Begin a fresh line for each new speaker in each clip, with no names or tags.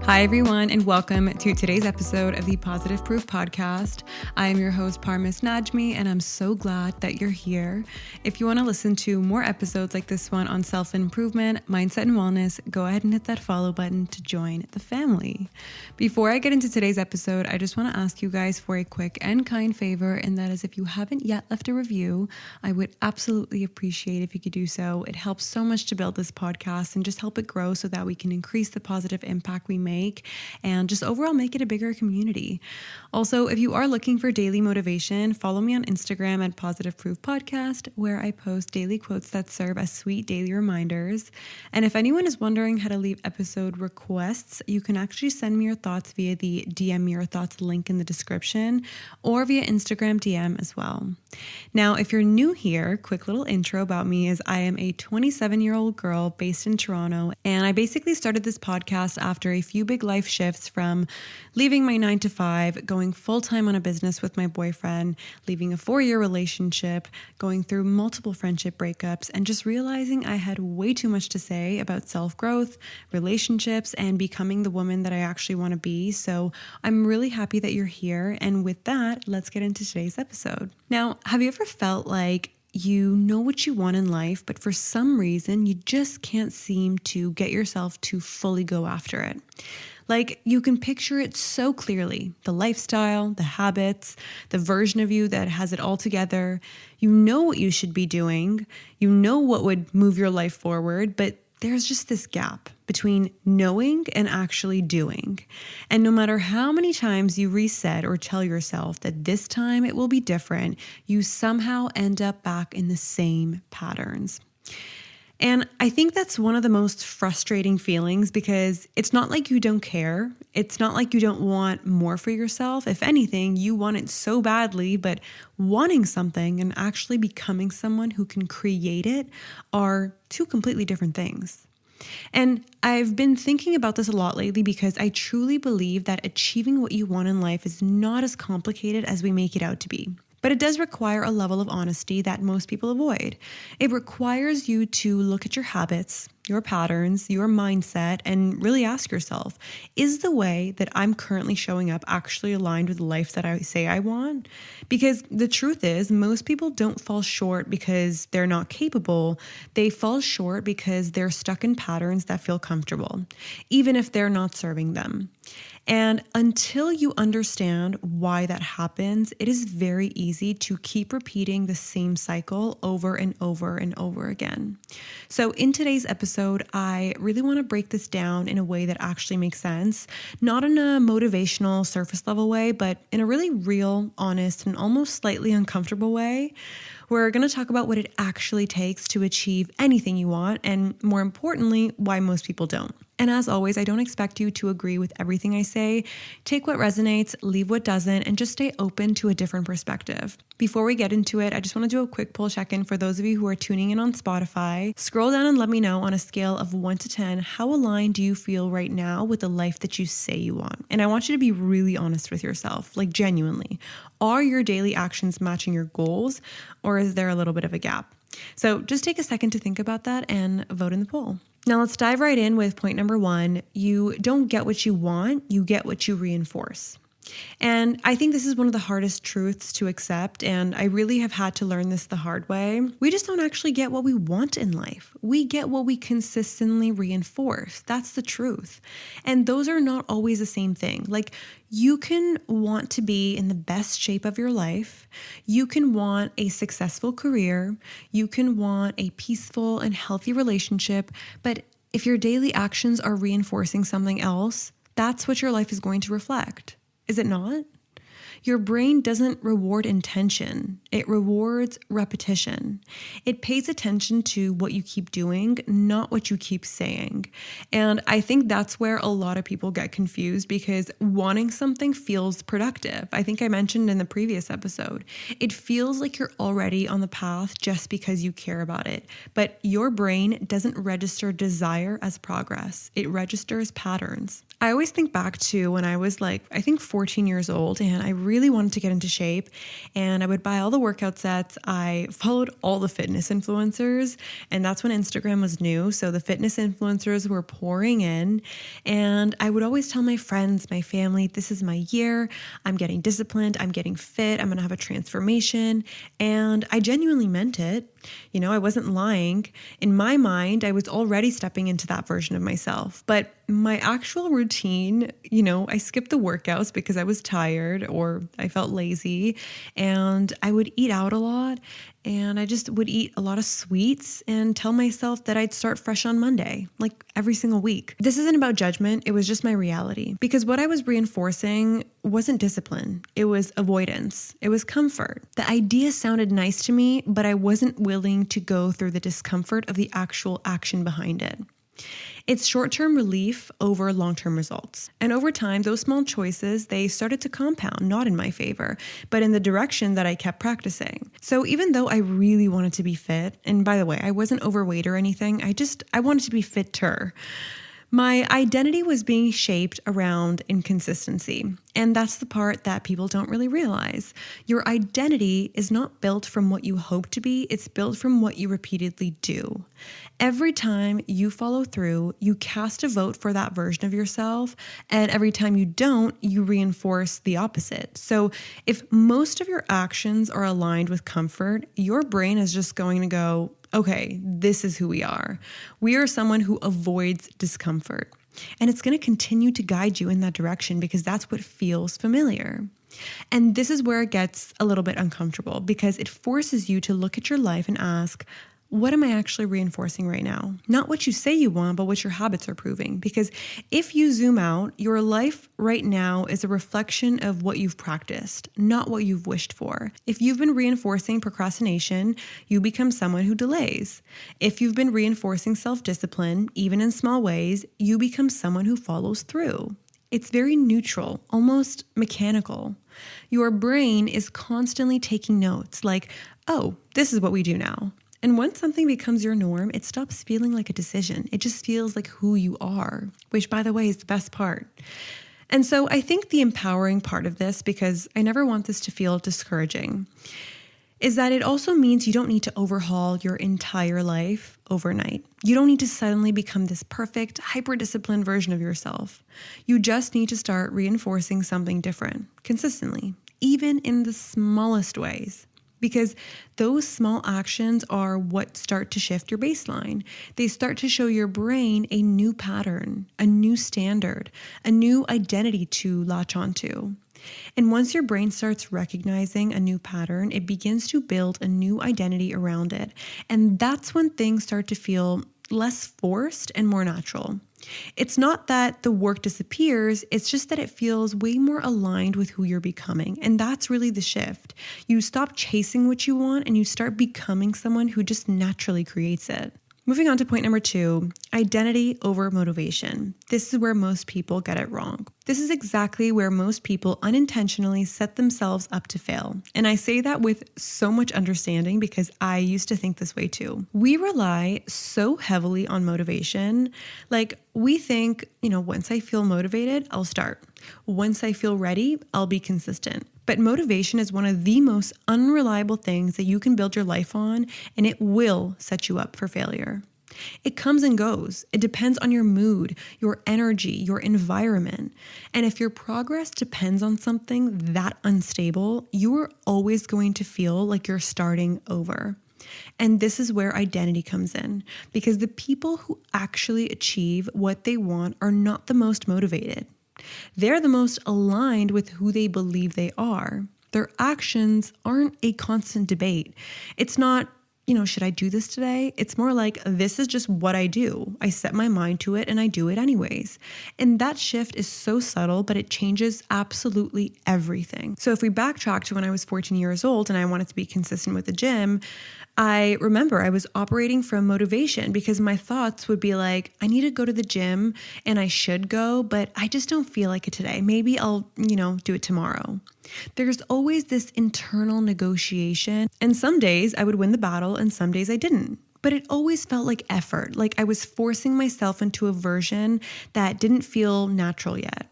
Hi, everyone, and welcome to today's episode of the Positive Proof Podcast. I am your host, Parmis Najmi, and I'm so glad that you're here. If you want to listen to more episodes like this one on self-improvement, mindset, and wellness, go ahead and hit that follow button to join the family. Before I get into today's episode, I just want to ask you guys for a quick and kind favor, and that is if you haven't yet left a review, I would absolutely appreciate if you could do so. It helps so much to build this podcast and just help it grow so that we can increase the positive impact we make and just overall make it a bigger community. Also, if you are looking for daily motivation, follow me on Instagram at Positive Proof Podcast, where I post daily quotes that serve as sweet daily reminders. And if anyone is wondering how to leave episode requests, you can actually send me your thoughts via the DM me your thoughts link in the description or via Instagram DM as well. Now, if you're new here, quick little intro about me is I am a 27-year-old girl based in Toronto, and I basically started this podcast after a few big life shifts from leaving my 9-to-5, going full-time on a business with my boyfriend, leaving a 4-year relationship, going through multiple friendship breakups, and just realizing I had way too much to say about self-growth, relationships, and becoming the woman that I actually want to be. So I'm really happy that you're here. And with that, let's get into today's episode. Now, have you ever felt like you know what you want in life, but for some reason, you just can't seem to get yourself to fully go after it? Like, you can picture it so clearly, the lifestyle, the habits, the version of you that has it all together. You know what you should be doing. You know what would move your life forward, but there's just this gap between knowing and actually doing. And no matter how many times you reset or tell yourself that this time it will be different, you somehow end up back in the same patterns. And I think that's one of the most frustrating feelings because it's not like you don't care. It's not like you don't want more for yourself. If anything, you want it so badly, but wanting something and actually becoming someone who can create it are two completely different things. And I've been thinking about this a lot lately because I truly believe that achieving what you want in life is not as complicated as we make it out to be. But it does require a level of honesty that most people avoid. It requires you to look at your habits, your patterns, your mindset, and really ask yourself, is the way that I'm currently showing up actually aligned with the life that I say I want? Because the truth is, most people don't fall short because they're not capable. They fall short because they're stuck in patterns that feel comfortable, even if they're not serving them. And until you understand why that happens, it is very easy to keep repeating the same cycle over and over and over again. So in today's episode, I really want to break this down in a way that actually makes sense, not in a motivational surface level way, but in a really real, honest, and almost slightly uncomfortable way. We're going to talk about what it actually takes to achieve anything you want, and more importantly, why most people don't. And as always, I don't expect you to agree with everything I say. Take what resonates, leave what doesn't, and just stay open to a different perspective. Before we get into it, I just want to do a quick poll check-in for those of you who are tuning in on Spotify. Scroll down and let me know on a scale of 1 to 10, how aligned do you feel right now with the life that you say you want? And I want you to be really honest with yourself, like genuinely. Are your daily actions matching your goals, or is there a little bit of a gap? So just take a second to think about that and vote in the poll. Now let's dive right in with point number 1. You don't get what you want, you get what you reinforce. And I think this is one of the hardest truths to accept, and I really have had to learn this the hard way. We just don't actually get what we want in life. We get what we consistently reinforce. That's the truth. And those are not always the same thing. Like, you can want to be in the best shape of your life. You can want a successful career. You can want a peaceful and healthy relationship. But if your daily actions are reinforcing something else, that's what your life is going to reflect. Is it not? Your brain doesn't reward intention. It rewards repetition. It pays attention to what you keep doing, not what you keep saying. And I think that's where a lot of people get confused because wanting something feels productive. I think I mentioned in the previous episode, it feels like you're already on the path just because you care about it. But your brain doesn't register desire as progress. It registers patterns. I always think back to when I was I think 14 years old, and I really wanted to get into shape, and I would buy all the workout sets. I followed all the fitness influencers, and that's when Instagram was new. So the fitness influencers were pouring in, and I would always tell my friends, my family, this is my year. I'm getting disciplined. I'm getting fit. I'm going to have a transformation. And I genuinely meant it. You know, I wasn't lying. In my mind, I was already stepping into that version of myself. But my actual routine, you know, I skipped the workouts because I was tired or I felt lazy, and I would eat out a lot, and I just would eat a lot of sweets and tell myself that I'd start fresh on Monday, like every single week. This isn't about judgment. It was just my reality, because what I was reinforcing wasn't discipline. It was avoidance. It was comfort. The idea sounded nice to me, but I wasn't willing to go through the discomfort of the actual action behind it. It's short-term relief over long-term results. And over time, those small choices, they started to compound, not in my favor, but in the direction that I kept practicing. So even though I really wanted to be fit, and by the way, I wasn't overweight or anything, I wanted to be fitter. My identity was being shaped around inconsistency. And that's the part that people don't really realize. Your identity is not built from what you hope to be, it's built from what you repeatedly do. Every time you follow through, you cast a vote for that version of yourself. And every time you don't, you reinforce the opposite. So if most of your actions are aligned with comfort, your brain is just going to go, okay, this is who we are. We are someone who avoids discomfort. And it's going to continue to guide you in that direction because that's what feels familiar. And this is where it gets a little bit uncomfortable, because it forces you to look at your life and ask, what am I actually reinforcing right now? Not what you say you want, but what your habits are proving. Because if you zoom out, your life right now is a reflection of what you've practiced, not what you've wished for. If you've been reinforcing procrastination, you become someone who delays. If you've been reinforcing self-discipline, even in small ways, you become someone who follows through. It's very neutral, almost mechanical. Your brain is constantly taking notes like, oh, this is what we do now. And once something becomes your norm, it stops feeling like a decision. It just feels like who you are, which, by the way, is the best part. And so I think the empowering part of this, because I never want this to feel discouraging, is that it also means you don't need to overhaul your entire life overnight. You don't need to suddenly become this perfect, hyper-disciplined version of yourself. You just need to start reinforcing something different consistently, even in the smallest ways. Because those small actions are what start to shift your baseline. They start to show your brain a new pattern, a new standard, a new identity to latch onto. And once your brain starts recognizing a new pattern, it begins to build a new identity around it. And that's when things start to feel less forced and more natural. It's not that the work disappears, it's just that it feels way more aligned with who you're becoming. And that's really the shift. You stop chasing what you want and you start becoming someone who just naturally creates it. Moving on to point number 2, identity over motivation. This is where most people get it wrong. This is exactly where most people unintentionally set themselves up to fail. And I say that with so much understanding because I used to think this way too. We rely so heavily on motivation. Like we think, once I feel motivated, I'll start. Once I feel ready, I'll be consistent. But motivation is one of the most unreliable things that you can build your life on, and it will set you up for failure. It comes and goes. It depends on your mood, your energy, your environment. And if your progress depends on something that unstable, you are always going to feel like you're starting over. And this is where identity comes in, because the people who actually achieve what they want are not the most motivated. They're the most aligned with who they believe they are. Their actions aren't a constant debate. It's not, should I do this today? It's more like, this is just what I do. I set my mind to it and I do it anyways. And that shift is so subtle, but it changes absolutely everything. So if we backtrack to when I was 14 years old and I wanted to be consistent with the gym, I remember I was operating from motivation because my thoughts would be like, I need to go to the gym and I should go, but I just don't feel like it today. Maybe I'll, do it tomorrow. There's always this internal negotiation. And some days I would win the battle and some days I didn't. But it always felt like effort, like I was forcing myself into a version that didn't feel natural yet.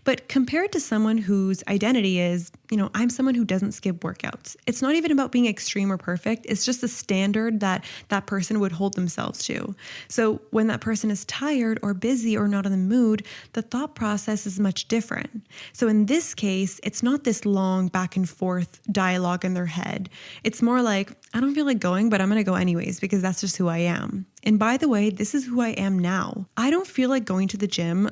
But compared to someone whose identity is, I'm someone who doesn't skip workouts. It's not even about being extreme or perfect. It's just a standard that that person would hold themselves to. So when that person is tired or busy or not in the mood, the thought process is much different. So in this case, it's not this long back and forth dialogue in their head. It's more like, I don't feel like going, but I'm going to go anyways because that's just who I am. And by the way, this is who I am now. I don't feel like going to the gym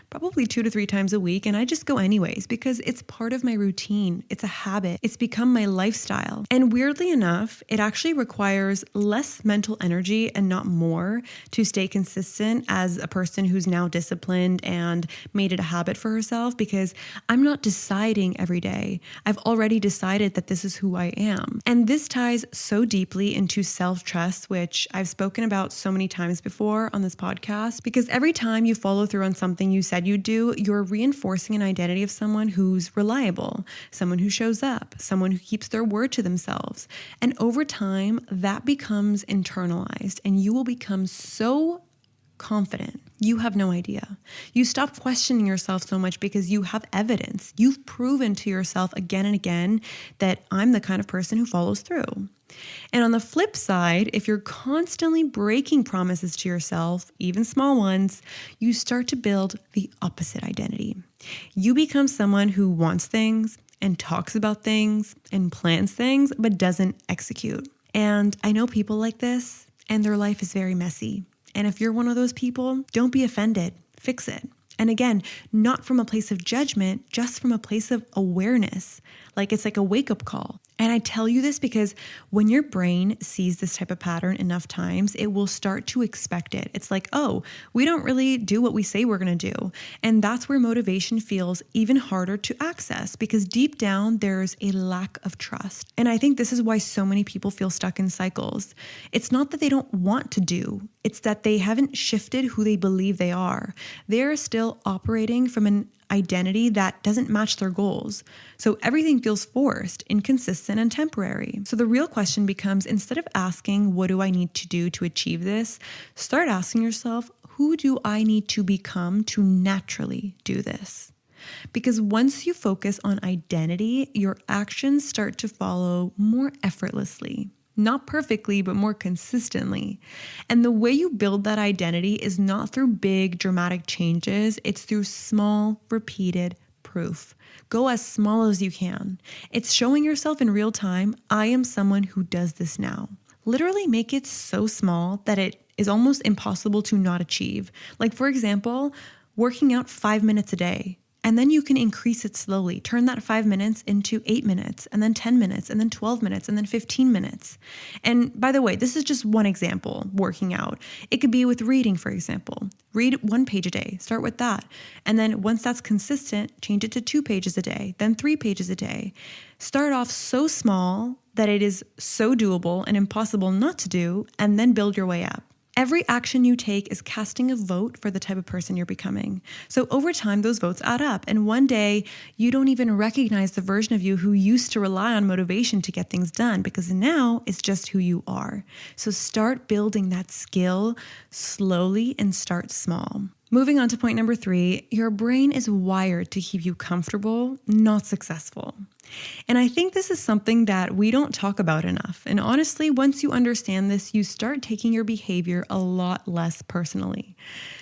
probably 2 to 3 times a week, and I just go anyways because it's part of my routine. It's a habit. It's become my lifestyle. And weirdly enough, it actually requires less mental energy and not more to stay consistent as a person who's now disciplined and made it a habit for herself, because I'm not deciding every day. I've already decided that this is who I am. And this ties so deeply into self-trust, which I've spoken about so many times before on this podcast, because every time you follow through on something you said you'd do, you're reinforcing an identity of someone who's reliable, someone who shows up, someone who keeps their word to themselves. And over time, that becomes internalized and you will become so confident. You have no idea. You stop questioning yourself so much because you have evidence. You've proven to yourself again and again that I'm the kind of person who follows through. And on the flip side, if you're constantly breaking promises to yourself, even small ones, you start to build the opposite identity. You become someone who wants things and talks about things and plans things, but doesn't execute. And I know people like this, and their life is very messy. And if you're one of those people, don't be offended. Fix it. And again, not from a place of judgment, just from a place of awareness. It's like a wake-up call. And I tell you this because when your brain sees this type of pattern enough times, it will start to expect it. It's like, oh, we don't really do what we say we're going to do. And that's where motivation feels even harder to access, because deep down, there's a lack of trust. And I think this is why so many people feel stuck in cycles. It's not that they don't want to do. It's that they haven't shifted who they believe they are. They're still operating from an identity that doesn't match their goals. So everything feels forced, inconsistent, and temporary. So the real question becomes, instead of asking, what do I need to do to achieve this? Start asking yourself, who do I need to become to naturally do this? Because once you focus on identity, your actions start to follow more effortlessly. Not perfectly, but more consistently. And the way you build that identity is not through big, dramatic changes. It's through small, repeated proof. Go as small as you can. It's showing yourself in real time, I am someone who does this now. Literally make it so small that it is almost impossible to not achieve. For example, working out 5 minutes a day. And then you can increase it slowly. Turn that 5 minutes into 8 minutes, and then 10 minutes, and then 12 minutes, and then 15 minutes. And by the way, this is just one example, working out. It could be with reading, for example. Read 1 page a day. Start with that. And then once that's consistent, change it to 2 pages a day, then 3 pages a day. Start off so small that it is so doable and impossible not to do, and then build your way up. Every action you take is casting a vote for the type of person you're becoming. So over time, those votes add up. And one day, you don't even recognize the version of you who used to rely on motivation to get things done, because now it's just who you are. So start building that skill slowly and start small. Moving on to point number 3, your brain is wired to keep you comfortable, not successful. And I think this is something that we don't talk about enough. And honestly, once you understand this, you start taking your behavior a lot less personally,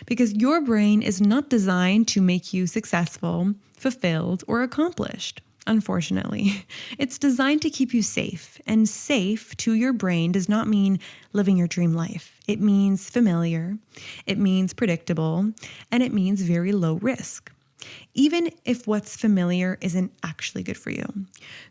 because your brain is not designed to make you successful, fulfilled, or accomplished. Unfortunately, it's designed to keep you safe, and safe to your brain does not mean living your dream life. It means familiar, it means predictable, and it means very low risk, even if what's familiar isn't actually good for you.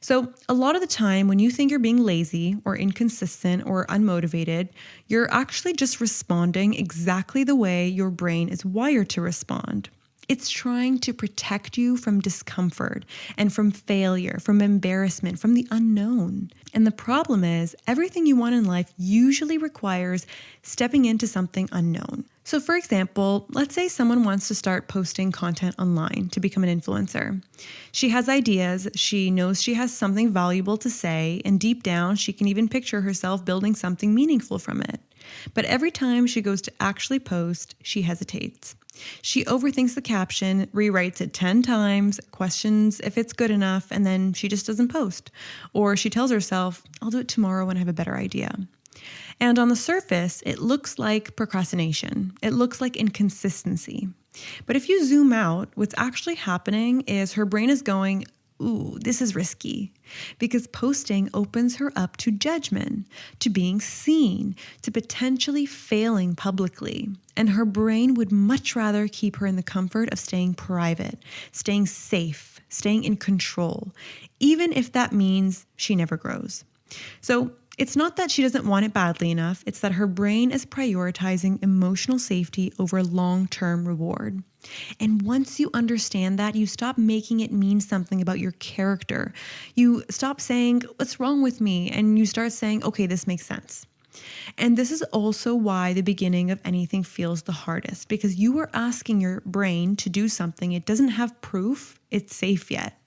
So a lot of the time when you think you're being lazy or inconsistent or unmotivated, you're actually just responding exactly the way your brain is wired to respond. It's trying to protect you from discomfort and from failure, from embarrassment, from the unknown. And the problem is, everything you want in life usually requires stepping into something unknown. So for example, let's say someone wants to start posting content online to become an influencer. She has ideas, she knows she has something valuable to say, and deep down, she can even picture herself building something meaningful from it. But every time she goes to actually post, she hesitates. She overthinks the caption, rewrites it 10 times, questions if it's good enough, and then she just doesn't post. Or she tells herself, I'll do it tomorrow when I have a better idea. And on the surface, it looks like procrastination. It looks like inconsistency. But if you zoom out, what's actually happening is her brain is going, ooh, this is risky, because posting opens her up to judgment, to being seen, to potentially failing publicly. And her brain would much rather keep her in the comfort of staying private, staying safe, staying in control, even if that means she never grows. So it's not that she doesn't want it badly enough, it's that her brain is prioritizing emotional safety over long-term reward. And once you understand that, you stop making it mean something about your character. You stop saying, what's wrong with me? And you start saying, okay, this makes sense. And this is also why the beginning of anything feels the hardest, because you are asking your brain to do something it doesn't have proof it's safe yet.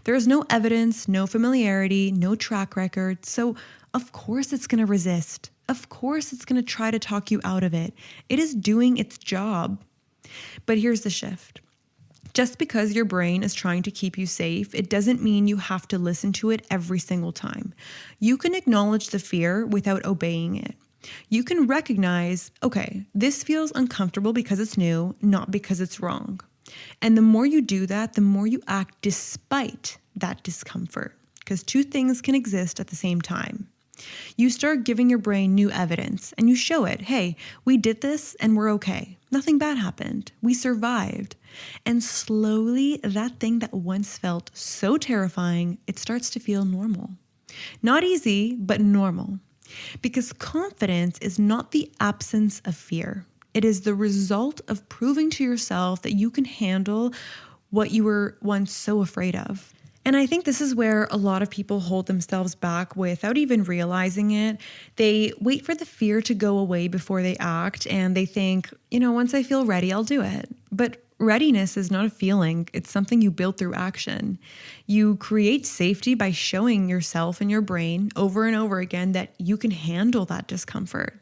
There is no evidence, no familiarity, no track record. So of course it's going to resist. Of course it's going to try to talk you out of it. It is doing its job. But here's the shift. Just because your brain is trying to keep you safe, it doesn't mean you have to listen to it every single time. You can acknowledge the fear without obeying it. You can recognize, okay, this feels uncomfortable because it's new, not because it's wrong. And the more you do that, the more you act despite that discomfort, because two things can exist at the same time. You start giving your brain new evidence and you show it, hey, we did this and we're okay. Nothing bad happened. We survived. And slowly, that thing that once felt so terrifying, it starts to feel normal. Not easy, but normal. Because confidence is not the absence of fear. It is the result of proving to yourself that you can handle what you were once so afraid of. And I think this is where a lot of people hold themselves back without even realizing it. They wait for the fear to go away before they act, and they think, once I feel ready, I'll do it. But readiness is not a feeling. It's something you build through action. You create safety by showing yourself and your brain over and over again that you can handle that discomfort.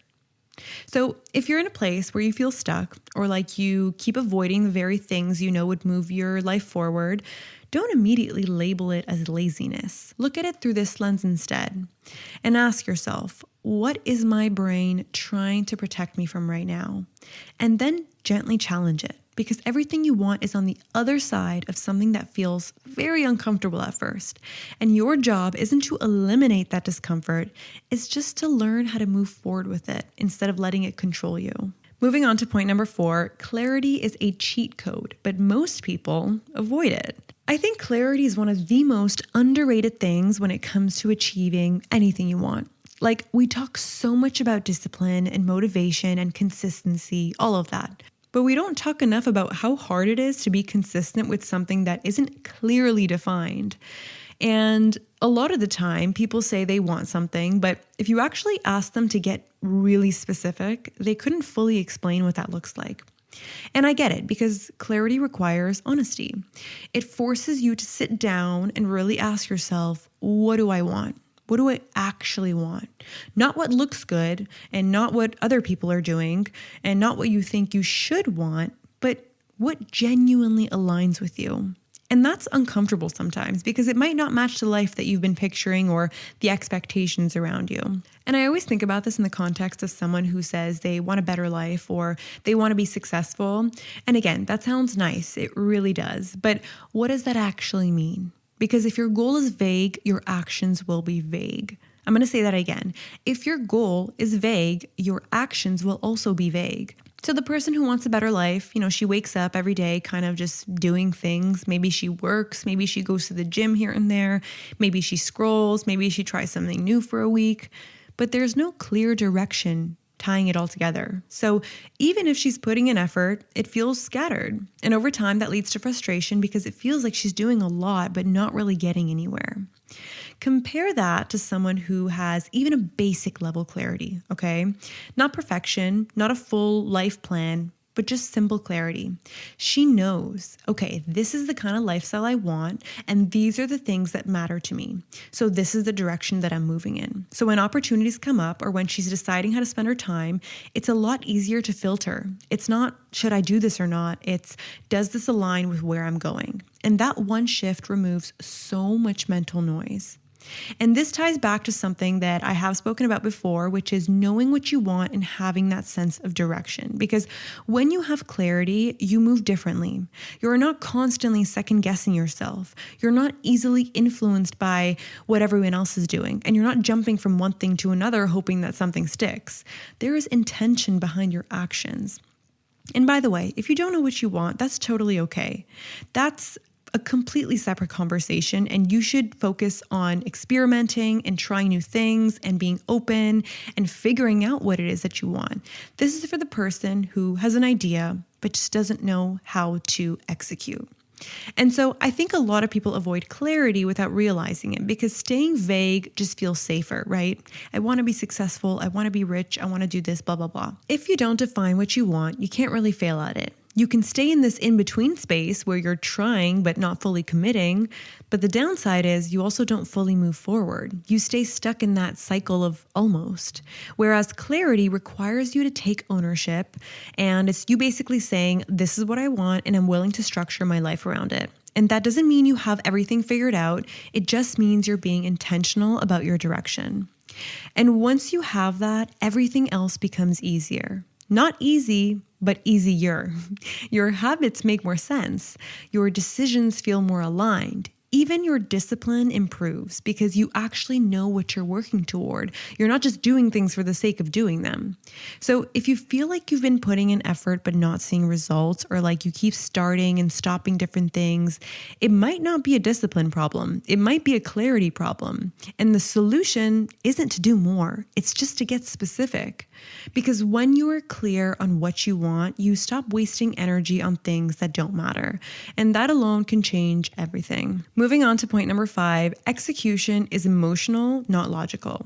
So if you're in a place where you feel stuck or like you keep avoiding the very things you know would move your life forward, don't immediately label it as laziness. Look at it through this lens instead and ask yourself, what is my brain trying to protect me from right now? And then gently challenge it, because everything you want is on the other side of something that feels very uncomfortable at first. And your job isn't to eliminate that discomfort, it's just to learn how to move forward with it instead of letting it control you. Moving on to point number 4, clarity is a cheat code, but most people avoid it. I think clarity is one of the most underrated things when it comes to achieving anything you want. Like, we talk so much about discipline and motivation and consistency, all of that. But we don't talk enough about how hard it is to be consistent with something that isn't clearly defined. And a lot of the time, people say they want something, but if you actually ask them to get really specific, they couldn't fully explain what that looks like. And I get it, because clarity requires honesty. It forces you to sit down and really ask yourself, what do I want? What do I actually want? Not what looks good and not what other people are doing and not what you think you should want, but what genuinely aligns with you. And that's uncomfortable sometimes because it might not match the life that you've been picturing or the expectations around you. And I always think about this in the context of someone who says they want a better life or they want to be successful. And again, that sounds nice. It really does. But what does that actually mean? Because if your goal is vague, your actions will be vague. I'm going to say that again. If your goal is vague, your actions will also be vague. So the person who wants a better life, she wakes up every day kind of just doing things. Maybe she works, maybe she goes to the gym here and there, maybe she scrolls, maybe she tries something new for a week, but there's no clear direction tying it all together. So even if she's putting in effort, it feels scattered. And over time, that leads to frustration because it feels like she's doing a lot, but not really getting anywhere. Compare that to someone who has even a basic level clarity, okay? Not perfection, not a full life plan, but just simple clarity. She knows, okay, this is the kind of lifestyle I want, and these are the things that matter to me. So this is the direction that I'm moving in. So when opportunities come up or when she's deciding how to spend her time, it's a lot easier to filter. It's not, should I do this or not? It's, does this align with where I'm going? And that one shift removes so much mental noise. And this ties back to something that I have spoken about before, which is knowing what you want and having that sense of direction. Because when you have clarity, you move differently. You're not constantly second guessing yourself. You're not easily influenced by what everyone else is doing. And you're not jumping from one thing to another, hoping that something sticks. There is intention behind your actions. And by the way, if you don't know what you want, that's totally okay. That's a completely separate conversation, and you should focus on experimenting and trying new things and being open and figuring out what it is that you want. This is for the person who has an idea but just doesn't know how to execute. And so I think a lot of people avoid clarity without realizing it because staying vague just feels safer, right? I want to be successful. I want to be rich. I want to do this, blah, blah, blah. If you don't define what you want, you can't really fail at it. You can stay in this in-between space where you're trying but not fully committing, but the downside is you also don't fully move forward. You stay stuck in that cycle of almost, whereas clarity requires you to take ownership, and it's you basically saying, this is what I want and I'm willing to structure my life around it. And that doesn't mean you have everything figured out. It just means you're being intentional about your direction. And once you have that, everything else becomes easier. Not easy, but easier. Your habits make more sense. Your decisions feel more aligned. Even your discipline improves because you actually know what you're working toward. You're not just doing things for the sake of doing them. So if you feel like you've been putting in effort but not seeing results, or like you keep starting and stopping different things, it might not be a discipline problem. It might be a clarity problem. And the solution isn't to do more. It's just to get specific. Because when you are clear on what you want, you stop wasting energy on things that don't matter. And that alone can change everything. Moving on to point number 5, execution is emotional, not logical.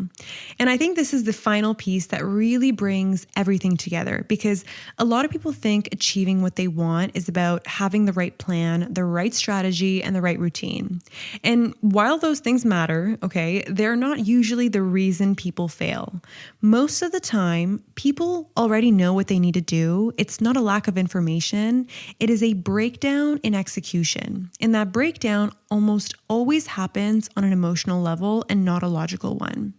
And I think this is the final piece that really brings everything together, because a lot of people think achieving what they want is about having the right plan, the right strategy, and the right routine. And while those things matter, okay, they're not usually the reason people fail. Most of the time, people already know what they need to do. It's not a lack of information. It is a breakdown in execution. And that breakdown almost always happens on an emotional level and not a logical one.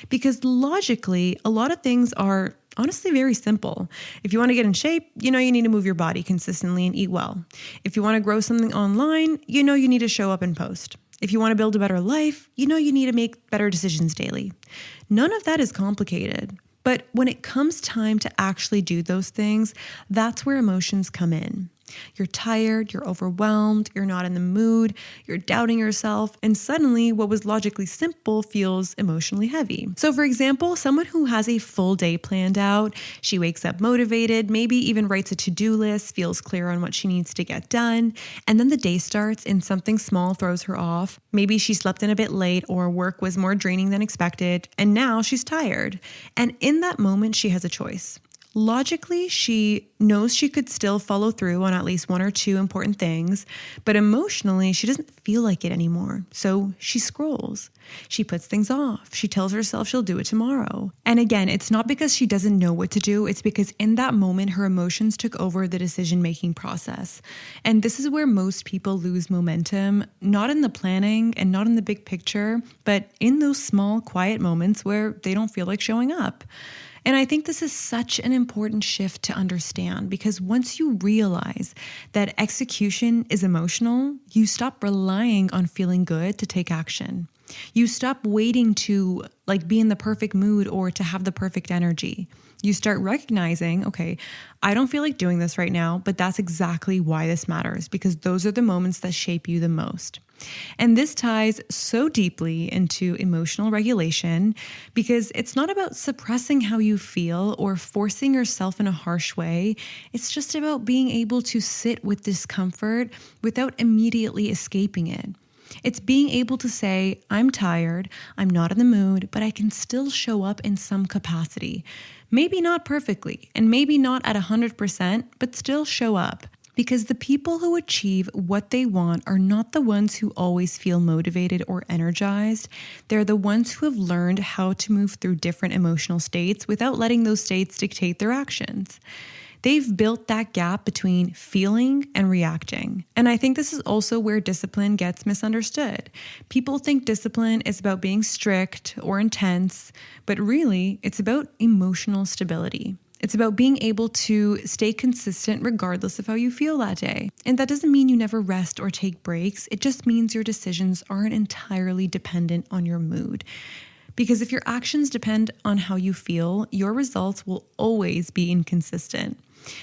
Because logically, a lot of things are honestly very simple. If you want to get in shape, you need to move your body consistently and eat well. If you want to grow something online, you need to show up and post. If you want to build a better life, you need to make better decisions daily. None of that is complicated. But when it comes time to actually do those things, that's where emotions come in. You're tired, you're overwhelmed, you're not in the mood, you're doubting yourself, and suddenly what was logically simple feels emotionally heavy. So for example, someone who has a full day planned out, she wakes up motivated, maybe even writes a to-do list, feels clear on what she needs to get done, and then the day starts and something small throws her off. Maybe she slept in a bit late or work was more draining than expected, and now she's tired. And in that moment, she has a choice. Logically, she knows she could still follow through on at least one or two important things, but emotionally, she doesn't feel like it anymore. So she scrolls. She puts things off. She tells herself she'll do it tomorrow. And again, it's not because she doesn't know what to do. It's because in that moment, her emotions took over the decision-making process. And this is where most people lose momentum, not in the planning and not in the big picture, but in those small, quiet moments where they don't feel like showing up. And I think this is such an important shift to understand, because once you realize that execution is emotional, you stop relying on feeling good to take action. You stop waiting to be in the perfect mood or to have the perfect energy. You start recognizing, okay, I don't feel like doing this right now, but that's exactly why this matters, because those are the moments that shape you the most. And this ties so deeply into emotional regulation, because it's not about suppressing how you feel or forcing yourself in a harsh way. It's just about being able to sit with discomfort without immediately escaping it. It's being able to say, I'm tired, I'm not in the mood, but I can still show up in some capacity. Maybe not perfectly, and maybe not at 100%, but still show up. Because the people who achieve what they want are not the ones who always feel motivated or energized. They're the ones who have learned how to move through different emotional states without letting those states dictate their actions. They've built that gap between feeling and reacting. And I think this is also where discipline gets misunderstood. People think discipline is about being strict or intense, but really it's about emotional stability. It's about being able to stay consistent regardless of how you feel that day. And that doesn't mean you never rest or take breaks. It just means your decisions aren't entirely dependent on your mood. Because if your actions depend on how you feel, your results will always be inconsistent.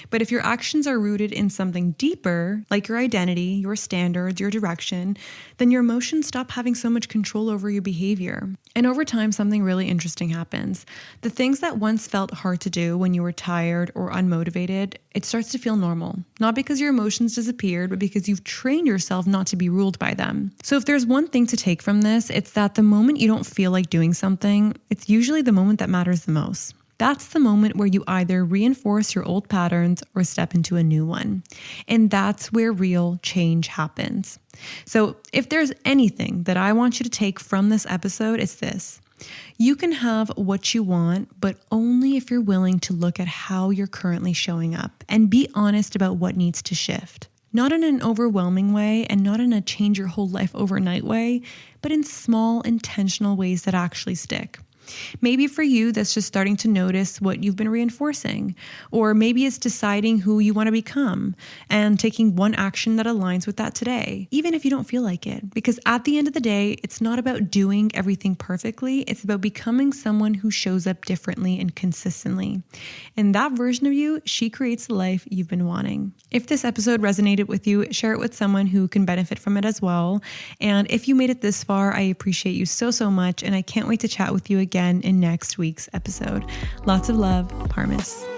But if your actions are rooted in something deeper, like your identity, your standards, your direction, then your emotions stop having so much control over your behavior. And over time, something really interesting happens. The things that once felt hard to do when you were tired or unmotivated, it starts to feel normal. Not because your emotions disappeared, but because you've trained yourself not to be ruled by them. So if there's one thing to take from this, it's that the moment you don't feel like doing something, it's usually the moment that matters the most. That's the moment where you either reinforce your old patterns or step into a new one. And that's where real change happens. So if there's anything that I want you to take from this episode, it's this. You can have what you want, but only if you're willing to look at how you're currently showing up and be honest about what needs to shift. Not in an overwhelming way and not in a change your whole life overnight way, but in small, intentional ways that actually stick. Maybe for you, that's just starting to notice what you've been reinforcing, or maybe it's deciding who you want to become and taking one action that aligns with that today, even if you don't feel like it. Because at the end of the day, it's not about doing everything perfectly. It's about becoming someone who shows up differently and consistently. And that version of you, she creates the life you've been wanting. If this episode resonated with you, share it with someone who can benefit from it as well. And if you made it this far, I appreciate you so, so much. And I can't wait to chat with you again in next week's episode. Lots of love, Parmis.